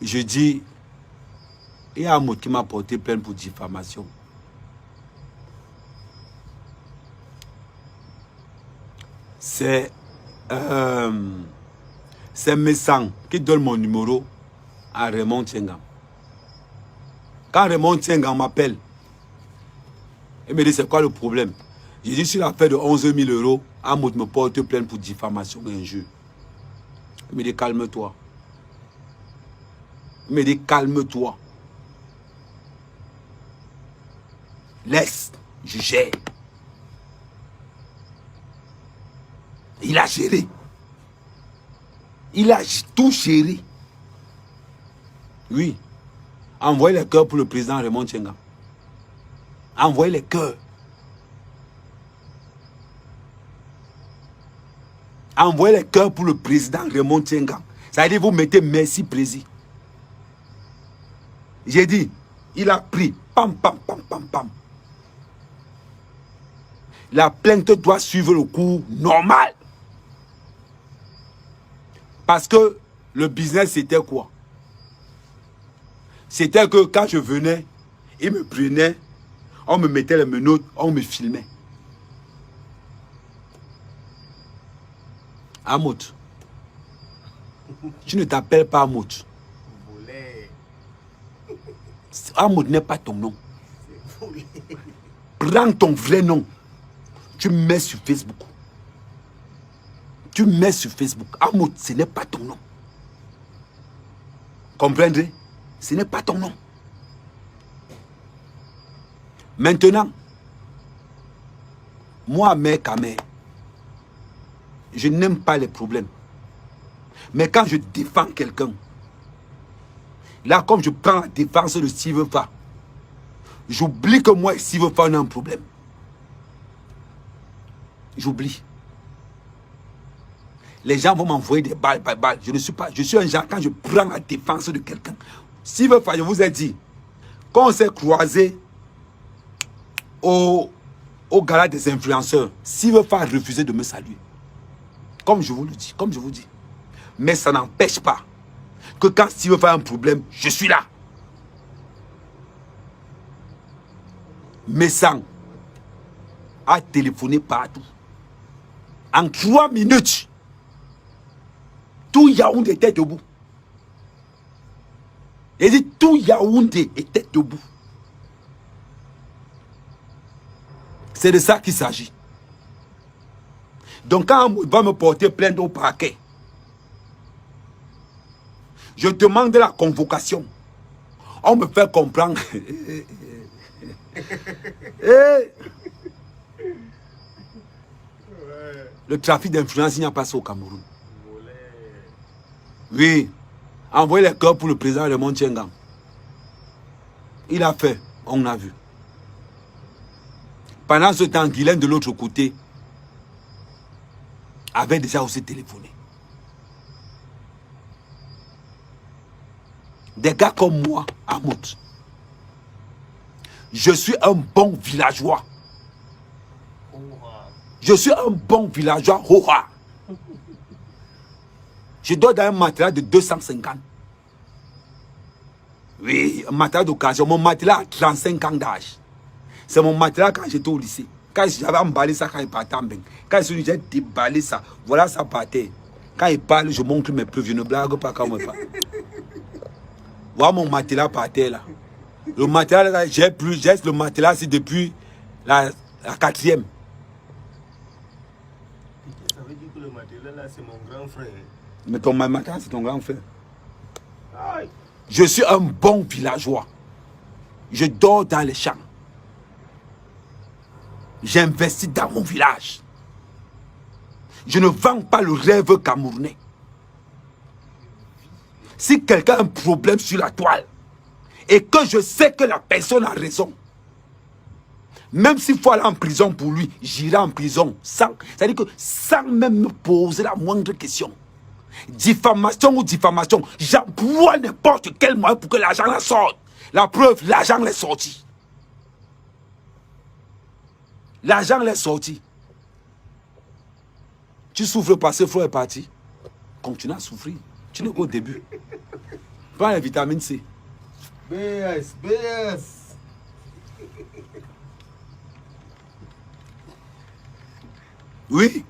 je dis, il y a un mot qui m'a porté plainte pour diffamation. C'est Messang qui donne mon numéro à Raymond Tiengang. Quand Raymond Tiengang m'appelle, il me dit c'est quoi le problème? J'ai dit sur l'affaire de 11 000 €, Amout me porte plainte pour diffamation et injure. Il me dit calme-toi. Il me dit calme-toi. Laisse, je gère. Il a géré. Il a tout géré. Oui. Envoyez les cœurs pour le président Raymond Tiengang. Envoyez les cœurs. Envoyez les cœurs pour le président Raymond Tiengang. Ça veut dire vous mettez merci président. J'ai dit, il a pris, pam, pam, pam, pam, pam. La plainte doit suivre le cours normal. Parce que le business, c'était quoi? C'était que quand je venais, il me prenait, on me mettait les menottes, on me filmait. Amout, tu ne t'appelles pas Amout. Amout n'est pas ton nom. Prends ton vrai nom. Tu mets sur Facebook. Tu mets sur Facebook. Amout, ce n'est pas ton nom. Comprendrez? Ce n'est pas ton nom. Maintenant, moi, mère, je n'aime pas les problèmes. Mais quand je défends quelqu'un, là, comme je prends la défense de Steve Fa, j'oublie que moi et Steve Fa, on a un problème. J'oublie. Les gens vont m'envoyer des balles par balles. Je ne suis pas. Je suis un genre, quand je prends la défense de quelqu'un. Steve Fa, je vous ai dit, quand on s'est croisé au gala des influenceurs, Steve Fa a refusé de me saluer. Comme je vous le dis, comme je vous dis. Mais ça n'empêche pas que quand Steve Fa a un problème, je suis là. Messang a téléphoné partout. En 3 minutes, tout Yaoundé était debout. Il dit tout Yaoundé était debout. C'est de ça qu'il s'agit. Donc quand on va me porter plainte au parquet, je demande la convocation. On me fait comprendre. Le trafic d'influence, il n'y a pas ça au Cameroun. Oui. Envoyez les cœurs pour le président Raymond Tiengang. Il a fait, on a vu. Pendant ce temps, Guylaine de l'autre côté avait déjà aussi téléphoné. Des gars comme moi, Amout, je suis un bon villageois. Je suis un bon villageois. Je dors dans un matelas de 250. Oui, un matelas d'occasion. Mon matelas a 35 ans d'âge. C'est mon matelas quand j'étais au lycée. Quand j'avais emballé ça, quand il partait en bain. Quand j'ai déballé ça, voilà ça partait. Quand il parle, je montre mes preuves. Je ne blague pas quand on me parle. Voilà mon matelas par terre là. Le matelas là, j'ai le matelas, c'est depuis la 4e. Ça veut dire que le matelas là, c'est mon grand frère. Mais ton matelas, c'est ton grand frère. Aïe. Je suis un bon villageois. Je dors dans les champs. J'investis dans mon village. Je ne vends pas le rêve camerounais. Si quelqu'un a un problème sur la toile et que je sais que la personne a raison, même s'il faut aller en prison pour lui, j'irai en prison c'est-à-dire que sans même me poser la moindre question. Diffamation ou diffamation, j'emploie n'importe quel moyen pour que l'argent la sorte. La preuve, l'argent l'est sorti. L'argent l'est sorti. Tu souffres parce que Flo est parti. Continue à souffrir. Tu n'es qu'au début. Prends les vitamines C. BS, BS. Oui.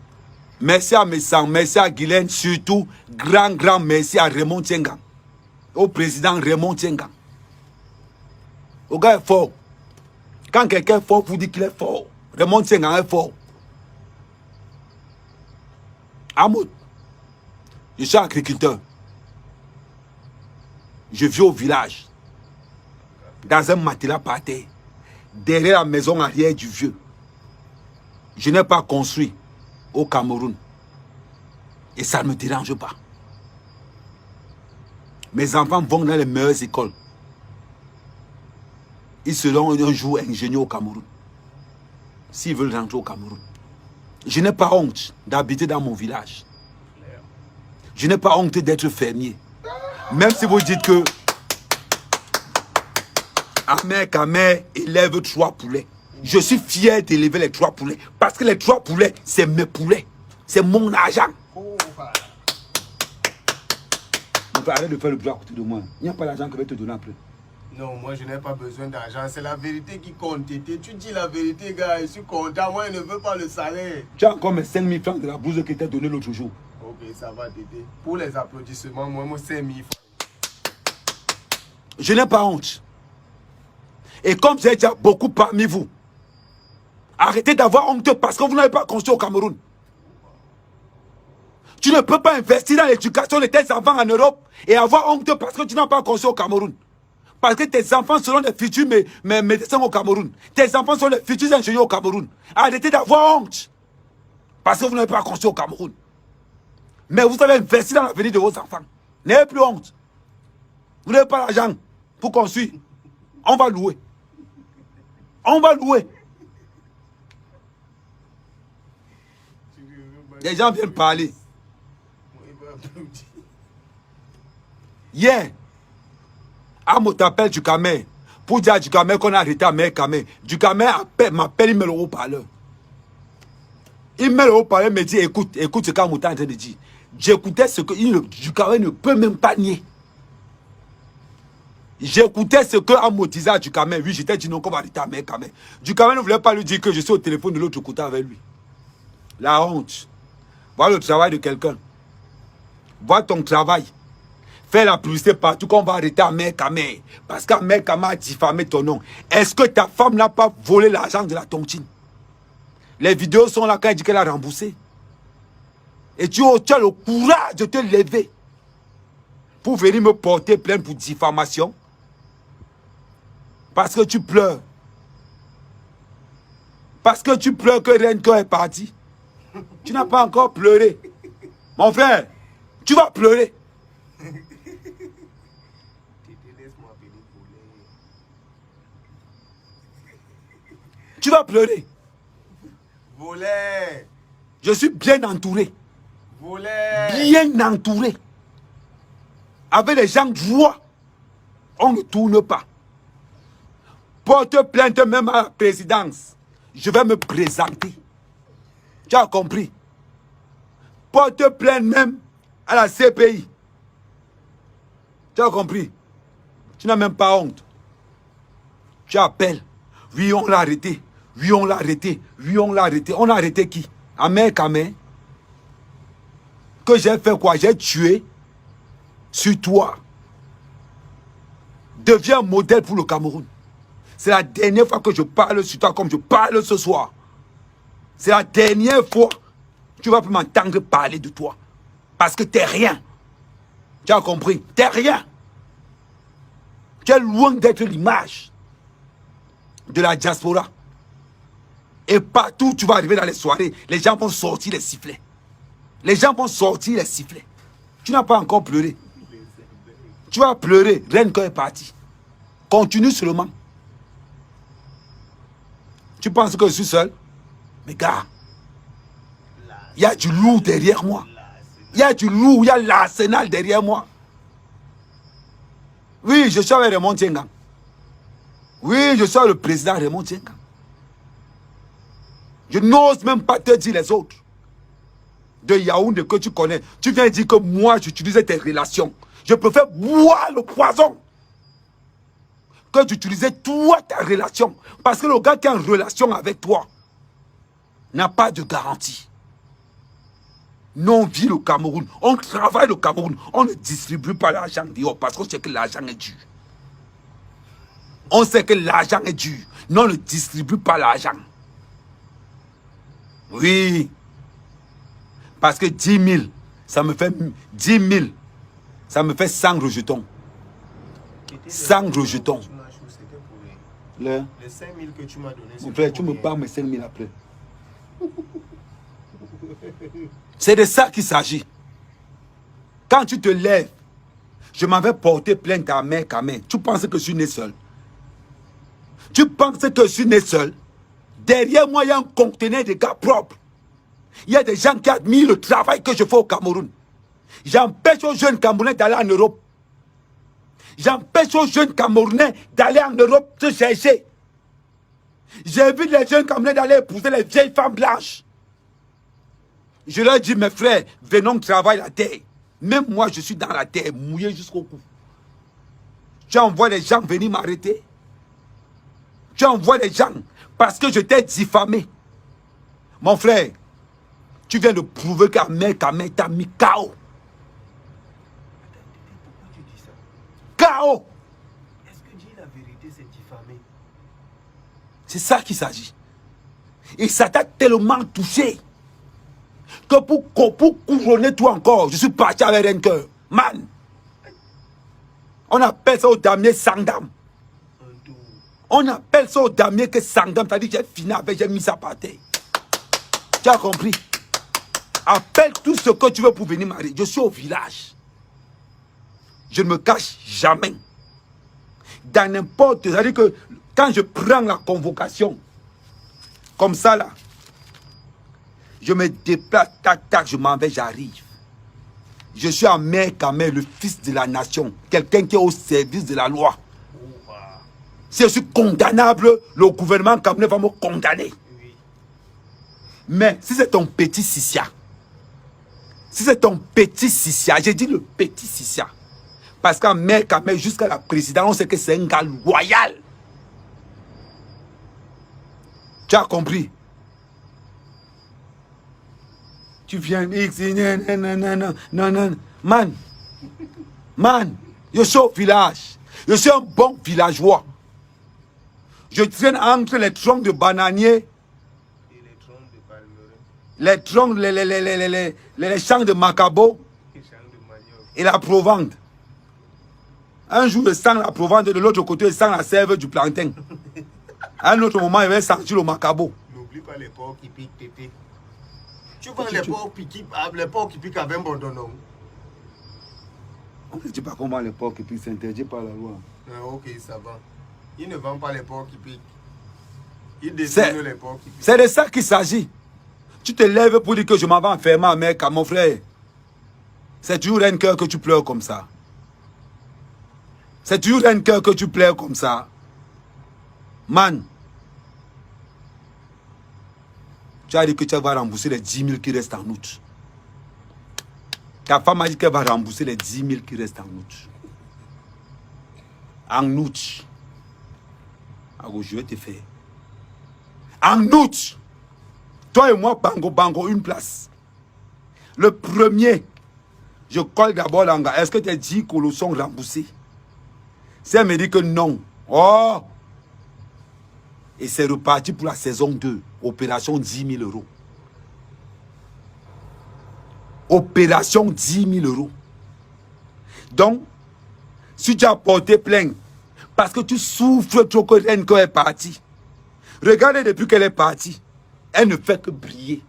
Merci à Messang, merci à Guylaine, surtout grand merci à Raymond Tiengang. Au président Raymond Tiengang. Le gars est fort. Quand quelqu'un est fort, vous dites qu'il est fort. Raymond Tiengang est fort. Amoud, je suis agriculteur. Je vis au village. Dans un matelas par terre. Derrière la maison arrière du vieux. Je n'ai pas construit au Cameroun. Et ça ne me dérange pas. Mes enfants vont dans les meilleures écoles. Ils seront un jour ingénieurs au Cameroun. S'ils veulent rentrer au Cameroun. Je n'ai pas honte d'habiter dans mon village. Je n'ai pas honte d'être fermier. Même si vous dites que Ahmed Kamé élève 3 poulets. Je suis fier d'élever les 3 poulets. Parce que les 3 poulets, c'est mes poulets. C'est mon argent. Donc arrête de faire le bruit à côté de moi. Il n'y a pas l'argent que je vais te donner après. Non, moi je n'ai pas besoin d'argent. C'est la vérité qui compte. Tété. Tu dis la vérité, gars. Je suis content. Moi, je ne veux pas le salaire. Tu as encore mes 5 000 francs de la bourse que tu as donné l'autre jour. Ok, ça va, Tété. Pour les applaudissements, moi, 5 000 francs. Je n'ai pas honte. Et comme j'ai déjà beaucoup parmi vous, arrêtez d'avoir honte parce que vous n'avez pas construit au Cameroun. Tu ne peux pas investir dans l'éducation de tes enfants en Europe et avoir honte parce que tu n'as pas construit au Cameroun. Parce que tes enfants seront des futurs médecins au Cameroun. Tes enfants seront des futurs ingénieurs au Cameroun. Arrêtez d'avoir honte parce que vous n'avez pas construit au Cameroun. Mais vous avez investi dans l'avenir de vos enfants. N'ayez plus honte. Vous n'avez pas l'argent pour construire. On va louer. On va louer. Les gens viennent parler. Hier, Amo t'appelle du Camer pour dire à du Camer qu'on a arrêté à Mère Camer. Du Camer m'appelle, il met le haut-parleur. Il met le haut-parleur, il me dit écoute ce qu'Amo est en train de dire. J'écoutais ce que du Camer ne peut même pas nier. J'écoutais ce que Amo disait à du Camer. Oui, j'étais dit non, qu'on va arrêter à Mère Camer. Du Camer ne voulait pas lui dire que je suis au téléphone de l'autre côté avec lui. La honte. Voilà le travail de quelqu'un. Vois ton travail. Fais la publicité partout qu'on va arrêter à Mère Kamé. Parce qu'Amère Kamé a diffamé ton nom. Est-ce que ta femme n'a pas volé l'argent de la tontine? Les vidéos sont là quand elle dit qu'elle a remboursé. Et tu as le courage de te lever pour venir me porter plainte pour diffamation. Parce que tu pleures. Parce que tu pleures que Renko est parti. Tu n'as pas encore pleuré. Mon frère, tu vas pleurer. Tu vas pleurer. Voler. Je suis bien entouré. Voler. Bien entouré. Avec les gens droits, on ne tourne pas. Porte plainte même à la présidence. Je vais me présenter. Tu as compris? Porte plainte même à la CPI. Tu as compris? Tu n'as même pas honte. Tu appelles. Oui, on l'a arrêté. Oui, on l'a arrêté. Oui, on l'a arrêté. On a arrêté qui? Ahmed Kamé. Que j'ai fait quoi? J'ai tué sur toi. Deviens un modèle pour le Cameroun. C'est la dernière fois que je parle sur toi comme je parle ce soir. C'est la dernière fois que tu vas plus m'entendre parler de toi. Parce que t'es rien. Tu as compris? T'es rien. Tu es loin d'être l'image de la diaspora. Et partout où tu vas arriver dans les soirées, les gens vont sortir les sifflets. Les gens vont sortir les sifflets. Tu n'as pas encore pleuré. Tu vas pleurer. Renko est parti. Continue seulement. Tu penses que je suis seul? Mais gars, il y a du loup derrière moi. Il y a du loup, il y a l'arsenal derrière moi. Oui, je suis avec Raymond Tiengang. Oui, je suis le président Raymond Tiengang. Je n'ose même pas te dire les autres. de Yaoundé que tu connais, tu viens dire que moi j'utilisais tes relations. Je préfère boire le poison que d'utiliser toi ta relation. Parce que le gars qui est en relation avec toi n'a pas de garantie. Nous on vit le Cameroun, on travaille le Cameroun, on ne distribue pas l'argent dehors parce qu'on sait que l'argent est dur. On sait que l'argent est dur, mais on ne distribue pas l'argent. Oui. Parce que 10 000, ça me fait 10 000, ça me fait 100 rejetons. 100 rejetons. Les 5 000 que tu m'as donné, mon frère, tu me parles mes 5 000 après. C'est de ça qu'il s'agit. Quand tu te lèves, je m'avais porté plainte à mère Kamé. Tu penses que je suis né seul? Tu penses que je suis né seul? Derrière moi, il y a un conteneur de gars propres. Il y a des gens qui admirent le travail que je fais au Cameroun. J'empêche aux jeunes Camerounais d'aller en Europe. J'empêche aux jeunes Camerounais d'aller en Europe se chercher. J'invite les jeunes Camerounais d'aller épouser les vieilles femmes blanches. Je leur dis, mes frères, venons travailler la terre. Même moi, je suis dans la terre, mouillé jusqu'au cou. Tu envoies les gens venir m'arrêter. Tu envoies les gens parce que je t'ai diffamé. Mon frère, tu viens de prouver qu'Ahmed Kamé t'a mis KO. Pourquoi tu dis ça? KO. Est-ce que dire la vérité, c'est diffamer? C'est ça qu'il s'agit. Et ça t'a tellement touché que pour couronner toi encore, je suis parti avec un cœur. Man, on appelle ça au damier Sangdam. On appelle ça au damier que Sangdam, c'est-à-dire j'ai fini avec, j'ai mis ça par terre. Tu as compris? Appelle tout ce que tu veux pour venir marier. Je suis au village. Je ne me cache jamais. Dans n'importe... C'est-à-dire que quand je prends la convocation, comme ça là, je me déplace, tac, tac, je m'en vais, j'arrive. Je suis Ahmed Kamé, le fils de la nation. Quelqu'un qui est au service de la loi. Si je suis condamnable, le gouvernement camerounais va me condamner. Oui. Mais si c'est ton petit Sissia, si c'est ton petit Sissia, j'ai dit le petit Sissia, parce qu'Ahmed Kamé, jusqu'à la présidence, on sait que c'est un gars loyal. Tu as compris? Tu viens X, non, man, je suis au village. Je suis un bon villageois. Je traîne entre les troncs de bananiers, Et les troncs de palmeraie, les troncs, les champs de macabo les champs de manioc. et la provende. Un jour, je sens la provende, de l'autre côté, je sens la sève du plantain. À un autre moment, je vais sentir le macabo. N'oublie pas les porcs qui piquent, tété. Tu vois les porcs qui piquent avec un bordon, non? On ne dit pas comment les porcs qui piquent, c'est interdit par la loi. Ah, ok, ça va. Ils ne vendent pas les porcs qui piquent. Ils désignent les porcs qui piquent. C'est de ça qu'il s'agit. Tu te lèves pour dire que je m'en vais enfermer, mec, à mon frère. C'est toujours un cœur que tu pleures comme ça. C'est toujours un cœur que tu pleures comme ça. Man, tu as dit que tu vas rembourser les 10 000 qui restent en août. Ta femme a dit qu'elle va rembourser les 10 000 qui restent en août. En août. Alors je vais te faire. En août, toi et moi, bango, une place. Le premier, je colle d'abord l'anga. Est-ce que tes 10 colos sont remboursés? Si elle me dit que non, oh! Et c'est reparti pour la saison 2. Opération 10 000 euros. Opération 10 000 euros. Donc, si tu as porté plainte, parce que tu souffres trop que Renko est partie. Regardez depuis qu'elle est partie. Elle ne fait que briller.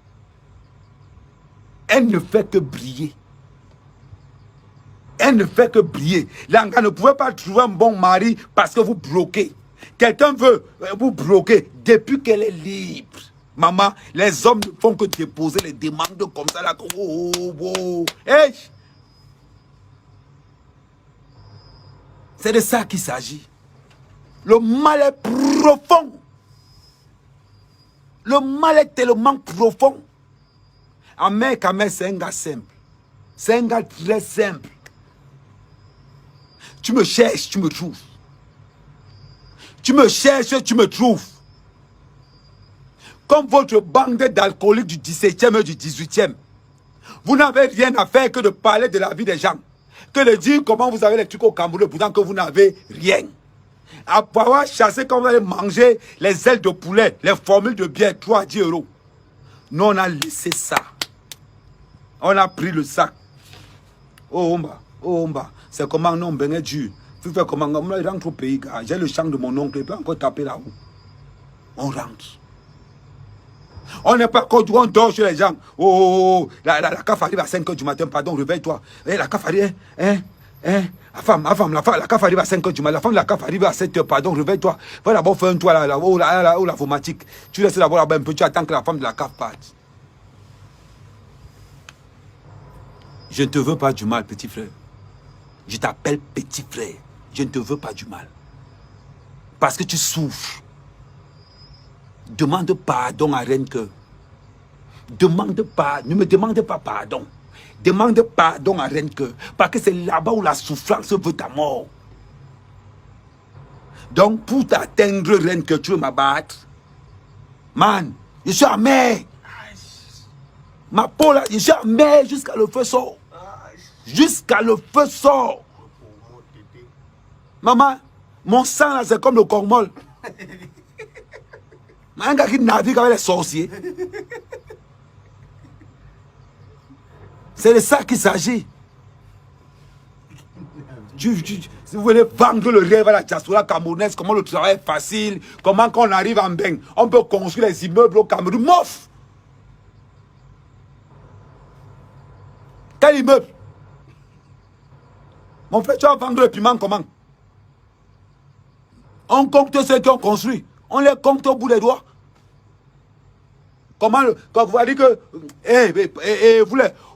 Elle ne fait que briller. Elle ne fait que briller. L'Anga ne pouvait pas trouver un bon mari parce que vous bloquez. Quelqu'un veut vous bloquer depuis qu'elle est libre. Maman, les hommes ne font que déposer les demandes comme ça. Là. Oh, oh, oh. Hey! C'est de ça qu'il s'agit. Le mal est profond. Le mal est tellement profond. Ahmed Kamel, c'est un gars simple. C'est un gars très simple. Tu me cherches, tu me trouves. Tu me cherches, tu me trouves. Comme votre bande d'alcooliques du 17e et du 18e. Vous n'avez rien à faire que de parler de la vie des gens. Que de dire comment vous avez les trucs au Cameroun, pourtant que vous n'avez rien. Après avoir chassé, quand vous allez manger les ailes de poulet, les formules de bière, 3 à 10 euros. Nous, on a laissé ça. On a pris le sac. Oh, Omba. C'est comment non, ben est dur. Tu fais comment, on rentre au pays, gars. J'ai le champ de mon oncle, il peut encore taper là-haut. On rentre. On n'est pas contre, on dort chez les gens. La CAF arrive à 5 h du matin, pardon, réveille-toi. La CAF arrive, la femme, la CAF arrive à 5 h du matin, la femme de la CAF arrive à 7 h, pardon, réveille-toi. Va d'abord faire un toit là, la vomatique. Tu laisses d'abord là-bas un peu, tu attends que la femme de la CAF parte. Je ne te veux pas du mal, petit frère. Je t'appelle petit frère. Je ne te veux pas du mal. Parce que tu souffres. Demande pardon à Renke. Demande pas, ne me demande pas pardon. Demande pardon à Renke. Parce que c'est là-bas où la souffrance veut ta mort. Donc, pour t'atteindre, Renke, tu veux m'abattre. Man, je suis amer. Ma peau là, je suis amer jusqu'à le feu sort. Jusqu'à le feu sort. Maman, mon sang là, c'est comme le cormol. Un gars qui navigue avec les sorciers. C'est de ça qu'il s'agit. Si vous voulez vendre le rêve à la diaspora camerounaise, comment le travail est facile, comment quand on arrive en Beng, on peut construire les immeubles au Cameroun. Mof! Quel immeuble? Mon frère, tu vas vendre le piment comment? On compte ceux qui ont construit. On les compte au bout des doigts. Comment quand vous allez que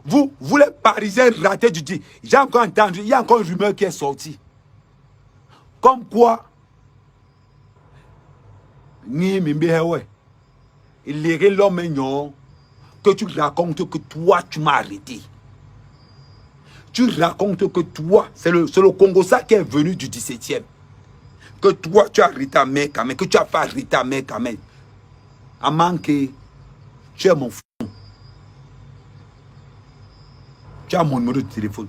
vous les Parisiens ratés du dit. J'ai encore entendu, il y a encore une rumeur qui est sortie. Comme quoi, il est l'homme mignon que tu racontes que toi tu m'as arrêté. Tu racontes que toi, c'est le Congo ça qui est venu du 17e. Que toi tu as arrêté à mec, que tu as pas arrêté à mec, à manquer. Tu as mon phone. Tu as mon numéro de téléphone.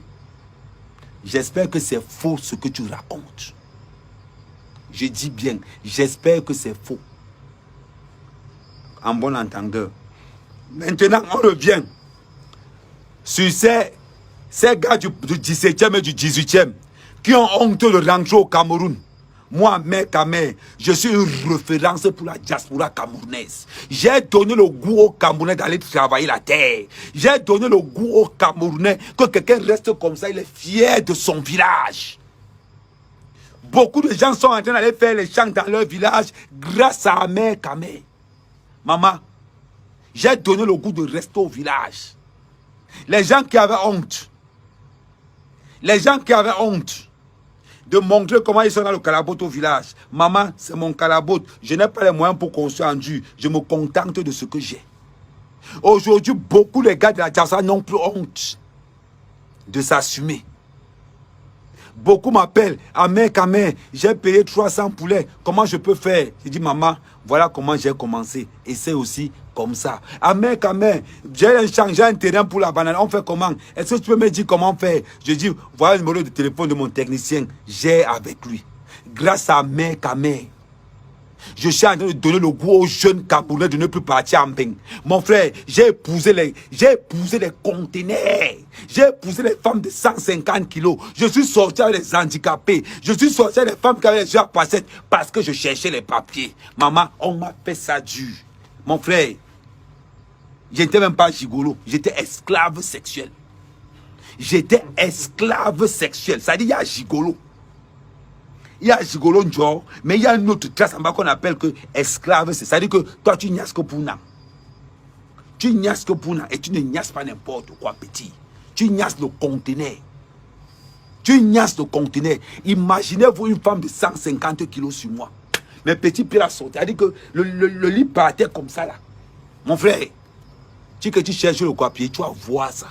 J'espère que c'est faux ce que tu racontes. Je dis bien, j'espère que c'est faux. En bon entendeur. Maintenant, on revient sur ces gars du 17e et du 18e qui ont honte de rentrer au Cameroun. Moi, mec, je suis une référence pour la diaspora camerounaise. J'ai donné le goût aux Camerounais d'aller travailler la terre. J'ai donné le goût aux Camerounais que quelqu'un reste comme ça, il est fier de son village. Beaucoup de gens sont en train d'aller faire les champs dans leur village grâce à mec, Maman, j'ai donné le goût de rester au village. Les gens qui avaient honte, de montrer comment ils sont dans le calabote au village. Maman, c'est mon calabote. Je n'ai pas les moyens pour construire en dur. Je me contente de ce que j'ai. Aujourd'hui, beaucoup de gars de la diaspora n'ont plus honte de s'assumer. Beaucoup m'appellent, Amen, j'ai payé 300 poulets. Comment je peux faire? Je dis, maman, voilà comment j'ai commencé. Et c'est aussi comme ça. Amen, j'ai changé un terrain pour la banane. On fait comment? Est-ce que tu peux me dire comment faire? Je dis, voilà le numéro de téléphone de mon technicien. J'ai avec lui. Grâce à Amen, je suis en train de donner le goût aux jeunes Camerounais de ne plus partir en bain. Mon frère, j'ai épousé les conteneurs. J'ai épousé les femmes de 150 kilos. Je suis sorti avec les handicapés. Je suis sorti avec les femmes qui avaient les yeux à passettes parce que je cherchais les papiers. Maman, on m'a fait ça dur. Mon frère, je n'étais même pas gigolo. J'étais esclave sexuel. Ça dit, il y a gigolo. Il y a gigolo Ndjo, mais il y a une autre classe en bas qu'on appelle que esclave. C'est-à-dire que toi, tu nyasses que pour nous. Tu nyasses que pour nous et tu ne nyasses pas n'importe quoi, petit. Tu nyasses le conteneur. Imaginez-vous une femme de 150 kilos sur moi. Mes petits pieds la sortent. C'est-à-dire que le lit partait comme ça là. Mon frère, que tu cherches le copier, tu vas voir ça.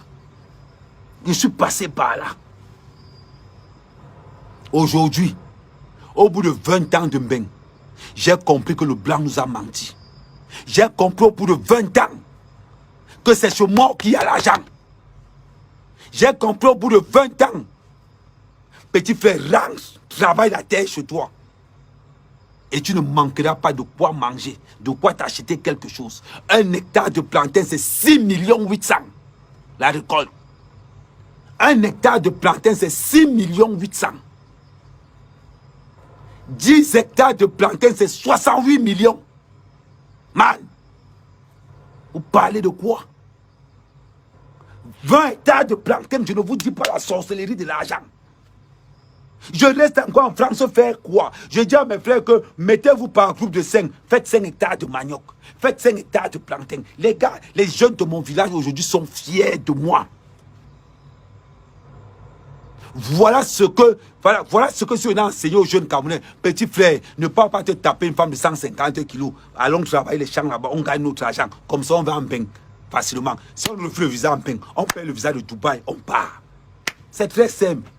Je suis passé par là. Aujourd'hui, au bout de 20 ans de Mbeng, j'ai compris que le blanc nous a menti. J'ai compris au bout de 20 ans que c'est chez moi qui a l'argent. J'ai compris au bout de 20 ans. Petit frère, range, travaille la terre chez toi. Et tu ne manqueras pas de quoi manger, de quoi t'acheter quelque chose. Un hectare de plantain, c'est 6 800 000. La récolte. Un hectare de plantain, c'est 6 800 000. 10 hectares de plantain, c'est 68 millions. Man, vous parlez de quoi? 20 hectares de plantain, je ne vous dis pas la sorcellerie de l'argent. Je reste encore en France faire quoi? Je dis à mes frères que mettez-vous par groupe de 5, faites 5 hectares de manioc, faites 5 hectares de plantain. Les gars, les jeunes de mon village aujourd'hui sont fiers de moi. Voilà ce que je enseigné aux jeunes Camerounais. Petit frère, ne pas te taper une femme de 150 kilos. Allons travailler les champs là-bas, on gagne notre argent. Comme ça, on va en Mbeng facilement. Si on refait le visa en Mbeng, on paye le visa de Dubaï, on part. C'est très simple.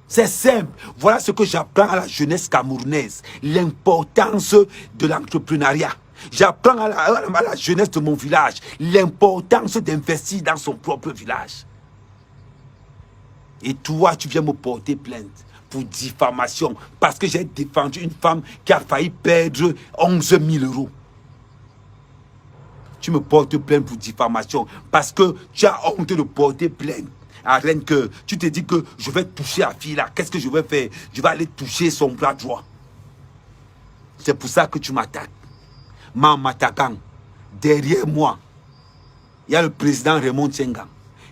C'est simple. Voilà ce que j'apprends à la jeunesse camerounaise. L'importance de l'entrepreneuriat. J'apprends à la jeunesse de mon village l'importance d'investir dans son propre village. Et toi, tu viens me porter plainte pour diffamation parce que j'ai défendu une femme qui a failli perdre 11 000 €. Tu me portes plainte pour diffamation parce que tu as honte de porter plainte. À rien que tu te dis que je vais toucher la fille là. Qu'est-ce que je vais faire? Je vais aller toucher son bras droit. C'est pour ça que tu m'attaques. En m'attaquant, derrière moi, il y a le président Raymond Tsengang.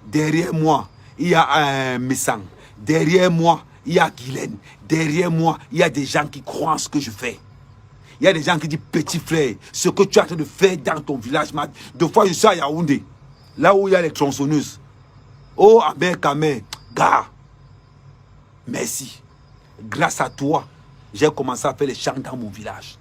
Derrière moi, il y a Messang. Derrière moi, il y a Guylaine. Derrière moi, il y a des gens qui croient en ce que je fais. Il y a des gens qui disent, petit frère, ce que tu es en train de faire dans ton village, deux fois je suis à Yaoundé, là où il y a les tronçonneuses. Oh, Amer Kamer, gars, merci. Grâce à toi, j'ai commencé à faire les champs dans mon village.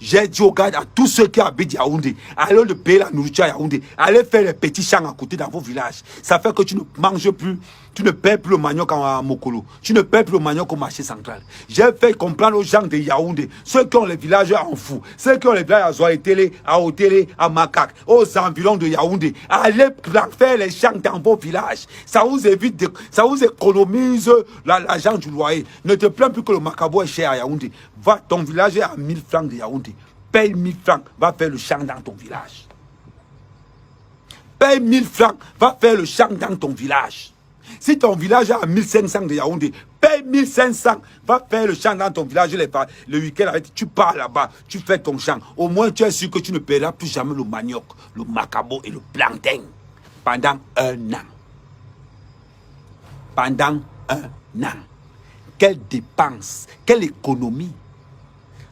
J'ai dit aux gars, à tous ceux qui habitent Yaoundé, allez de payer la nourriture à Yaoundé, allez faire les petits champs à côté dans vos villages. Ça fait que tu ne manges plus, tu ne paies plus le manioc à Mokolo, tu ne paies plus le manioc au marché central. J'ai fait comprendre aux gens de Yaoundé, ceux qui ont les villages à Anfou, ceux qui ont les villages à Zoaïtélé, à Otélé, à Makak, aux environs de Yaoundé, allez faire les champs dans vos villages. Ça vous évite, ça vous économise l'argent du loyer. Ne te plains plus que le macabo est cher à Yaoundé. Va, ton village est à 1000 francs de Yaoundé. Paye 1000 francs, va faire le champ dans ton village. Paye 1000 francs, va faire le champ dans ton village. Si ton village est à 1500 de Yaoundé, paye 1500, va faire le champ dans ton village. Le week-end, tu pars là-bas, tu fais ton champ. Au moins, tu es sûr que tu ne paieras plus jamais le manioc, le macabo et le plantain pendant un an. Pendant un an. Quelle dépense, quelle économie.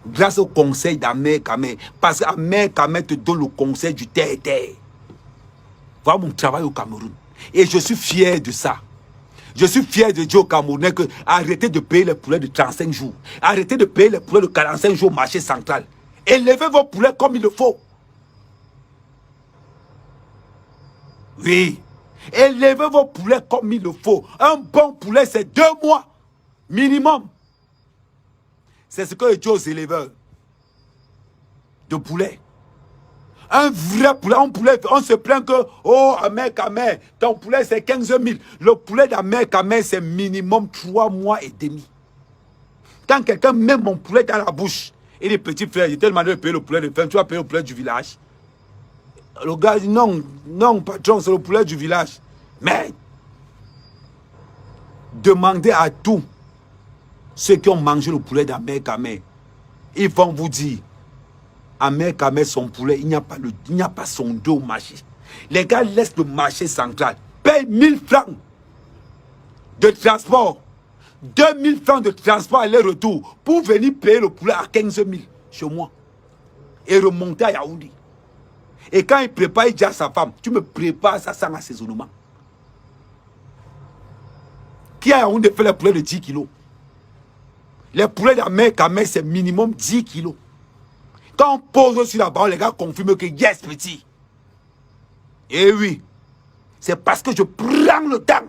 Grâce au conseil d'Amer Kamer. Parce qu'Amer Kamer te donne le conseil du terre-terre. Voilà mon travail au Cameroun. Et je suis fier de ça. Je suis fier de dire aux Camerounais que arrêtez de payer les poulets de 35 jours. Arrêtez de payer les poulets de 45 jours au marché central. Élevez vos poulets comme il le faut. Oui. Élevez vos poulets comme il le faut. Un bon poulet, c'est 2 mois. Minimum. C'est ce que je dis aux éleveurs de poulet. Un vrai poulet, on se plaint que, oh, Amer Kamer, ton poulet c'est 15 000. Le poulet d'Amer Kamer c'est minimum 3 mois et demi. Quand quelqu'un met mon poulet dans la bouche, et les petits frères, j'ai tellement de payer le poulet de ferme, tu vas payer le poulet du village. Le gars dit non, non, patron, c'est le poulet du village. Mais, demandez à tous ceux qui ont mangé le poulet d'Amer Kamer, ils vont vous dire, Amer Kamer, son poulet, il n'y a pas son dos au marché. Les gars laissent le marché central, payent 1000 francs de transport, 2000 francs de transport aller-retour pour venir payer le poulet à 15 000 chez moi et remonter à Yaoundé. Et quand il prépare, il dit à sa femme, tu me prépares ça sans assaisonnement. Qui a Yaoundé fait le poulet de 10 kilos? Les poulets d'Amer Kamer, c'est minimum 10 kilos. Quand on pose sur la barre, les gars confirment que yes, petit. Et oui, c'est parce que je prends le temps.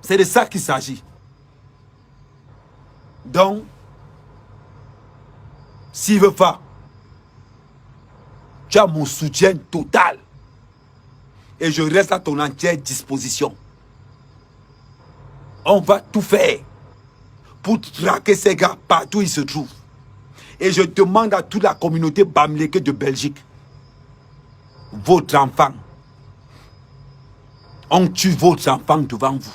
C'est de ça qu'il s'agit. Donc, s'il veut pas, tu as mon soutien total. Et je reste à ton entière disposition. On va tout faire pour traquer ces gars partout où ils se trouvent. Et je demande à toute la communauté bamileke de Belgique, votre enfant, on tue votre enfant devant vous.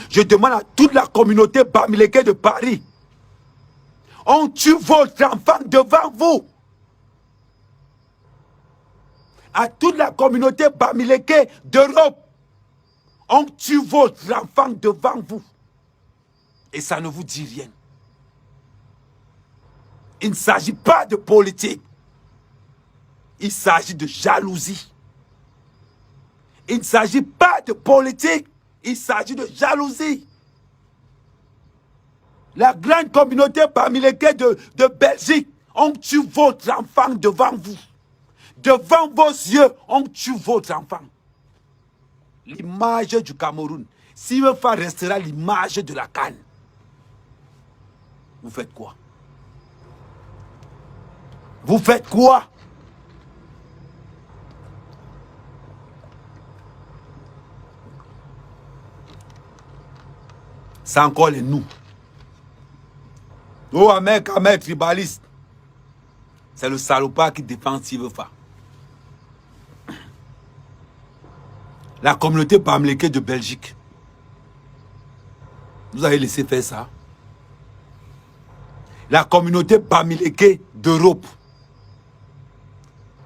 Je demande à toute la communauté bamileke de Paris, on tue votre enfant devant vous. À toute la communauté bamileke d'Europe, on tue votre enfant devant vous. Et ça ne vous dit rien. Il ne s'agit pas de politique. Il s'agit de jalousie. Il ne s'agit pas de politique. Il s'agit de jalousie. La grande communauté bamileke de Belgique, on tue votre enfant devant vous. Devant vos yeux, on tue votre enfant. L'image du Cameroun, s'il veut faire, restera l'image de la CAN. Vous faites quoi? Vous faites quoi? C'est encore les nous. Oh, Ahmed tribaliste. C'est le salopard qui défend s'il veut faire. La communauté bamileke de Belgique. Vous avez laissé faire ça. La communauté bamileke d'Europe.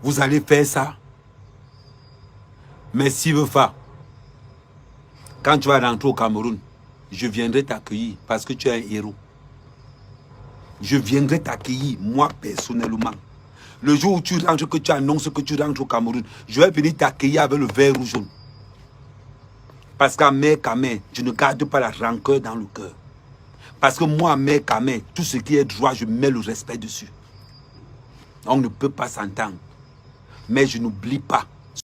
Vous allez faire ça. Mais s'il veut faire, quand tu vas rentrer au Cameroun, je viendrai t'accueillir parce que tu es un héros. Je viendrai t'accueillir, moi personnellement. Le jour où tu rentres, que tu annonces que tu rentres au Cameroun, je vais venir t'accueillir avec le vert ou jaune. Parce qu'à mère Kamé, je ne garde pas la rancœur dans le cœur. Parce que moi, mère Kamé, tout ce qui est droit, je mets le respect dessus. On ne peut pas s'entendre. Mais je n'oublie pas